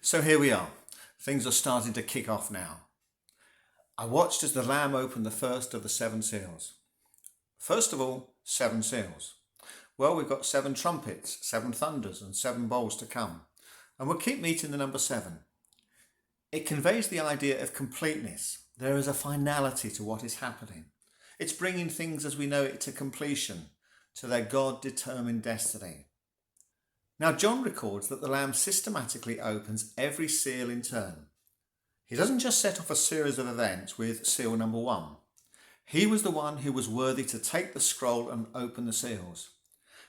So here we are. Things are starting to kick off now. I watched as the Lamb opened the first of the seven seals. First of all, seven seals. Well, we've got seven trumpets, seven thunders, and seven bowls to come. And we'll keep meeting the number seven. It conveys the idea of completeness. There is a finality to what is happening. It's bringing things as we know it to completion, to their God-determined destiny. Now, John records that the Lamb systematically opens every seal in turn. He doesn't just set off a series of events with seal number one. He was the one who was worthy to take the scroll and open the seals.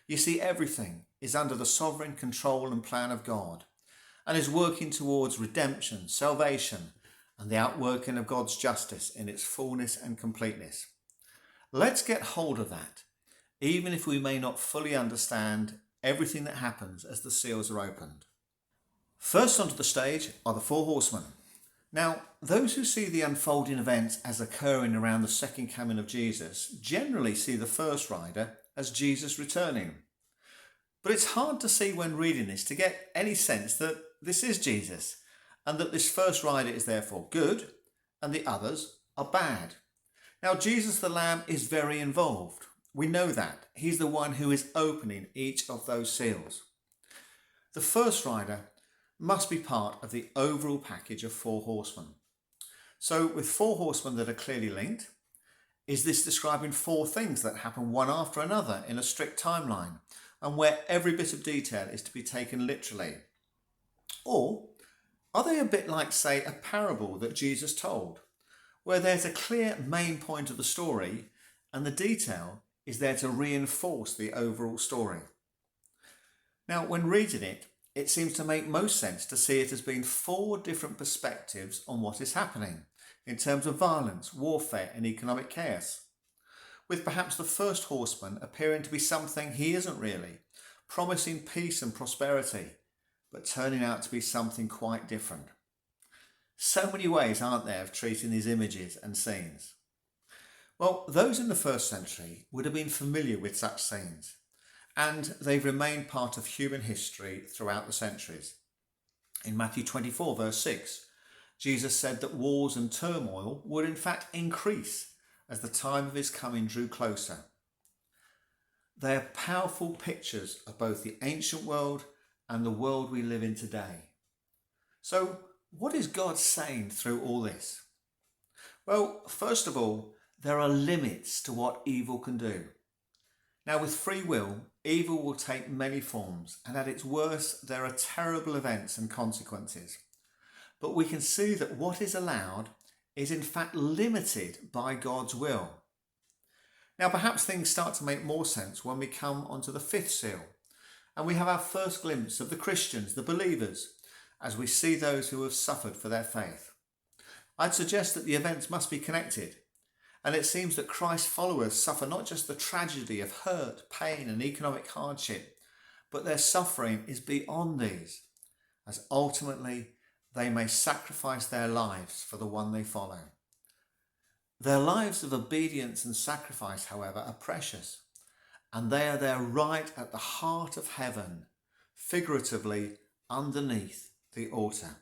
You see, everything is under the sovereign control and plan of God and is working towards redemption, salvation, and the outworking of God's justice in its fullness and completeness. Let's get hold of that, even if we may not fully understand everything that happens as the seals are opened. First onto the stage are the four horsemen. Now, those who see the unfolding events as occurring around the second coming of Jesus generally see the first rider as Jesus returning. But it's hard to see when reading this to get any sense that this is Jesus and that this first rider is therefore good and the others are bad. Now, Jesus the Lamb is very involved. We know that. He's the one who is opening each of those seals. The first rider must be part of the overall package of four horsemen. So with four horsemen that are clearly linked, is this describing four things that happen one after another in a strict timeline and where every bit of detail is to be taken literally? Or are they a bit like, say, a parable that Jesus told, where there's a clear main point of the story and the detail is there to reinforce the overall story? Now, when reading it, it seems to make most sense to see it as being four different perspectives on what is happening in terms of violence, warfare and economic chaos, with perhaps the first horseman appearing to be something he isn't really, promising peace and prosperity, but turning out to be something quite different. So many ways, aren't there, of treating these images and scenes? Well, those in the first century would have been familiar with such scenes, and they've remained part of human history throughout the centuries. In Matthew 24, verse 6, Jesus said that wars and turmoil would in fact increase as the time of his coming drew closer. They are powerful pictures of both the ancient world and the world we live in today. So, what is God saying through all this? Well, first of all, there are limits to what evil can do. Now, with free will, evil will take many forms, and at its worst, there are terrible events and consequences. But we can see that what is allowed is in fact limited by God's will. Now, perhaps things start to make more sense when we come onto the fifth seal, and we have our first glimpse of the Christians, the believers, as we see those who have suffered for their faith. I'd suggest that the events must be connected. And it seems that Christ's followers suffer not just the tragedy of hurt, pain and economic hardship, but their suffering is beyond these, as ultimately they may sacrifice their lives for the one they follow. Their lives of obedience and sacrifice, however, are precious, and they are there right at the heart of heaven, figuratively underneath the altar.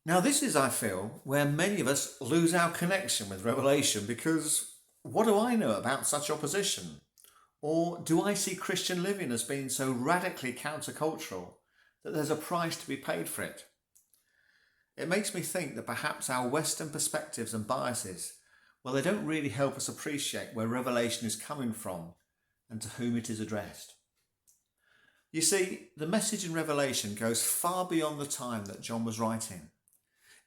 Now, this is, I feel, where many of us lose our connection with Revelation because what do I know about such opposition? Or do I see Christian living as being so radically countercultural that there's a price to be paid for it? It makes me think that perhaps our Western perspectives and biases, well, they don't really help us appreciate where Revelation is coming from and to whom it is addressed. You see, the message in Revelation goes far beyond the time that John was writing.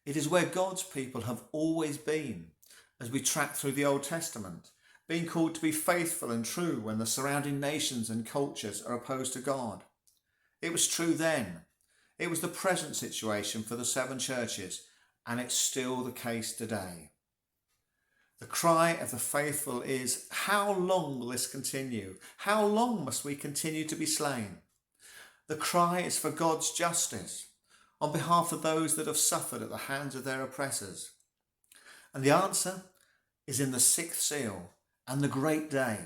It is where God's people have always been as we track through the Old Testament, being called to be faithful and true when the surrounding nations and cultures are opposed to God. It was true then. It was the present situation for the seven churches, and it's still the case today. The cry of the faithful is, how long will this continue? How long must we continue to be slain? The cry is for God's justice on behalf of those that have suffered at the hands of their oppressors. And the answer is in the sixth seal and the great day,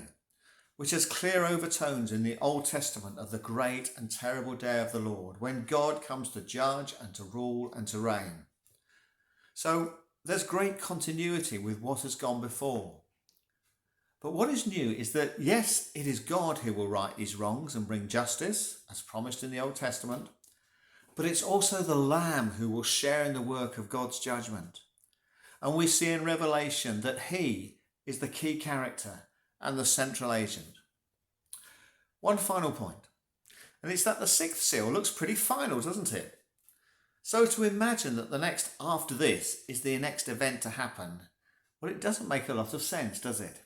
which has clear overtones in the Old Testament of the great and terrible day of the Lord, when God comes to judge and to rule and to reign. So there's great continuity with what has gone before. But what is new is that, yes, it is God who will right these wrongs and bring justice, as promised in the Old Testament, but it's also the Lamb who will share in the work of God's judgment. And we see in Revelation that he is the key character and the central agent. One final point, and it's that the sixth seal looks pretty final, doesn't it? So to imagine that the next after this is the next event to happen, well, it doesn't make a lot of sense, does it?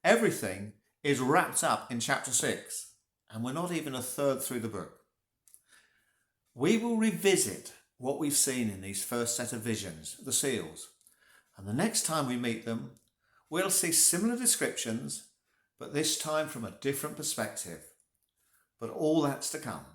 Everything is wrapped up in chapter 6, and we're not even a third through the book. We will revisit what we've seen in these first set of visions, the seals, and the next time we meet them, we'll see similar descriptions, but this time from a different perspective. But all that's to come.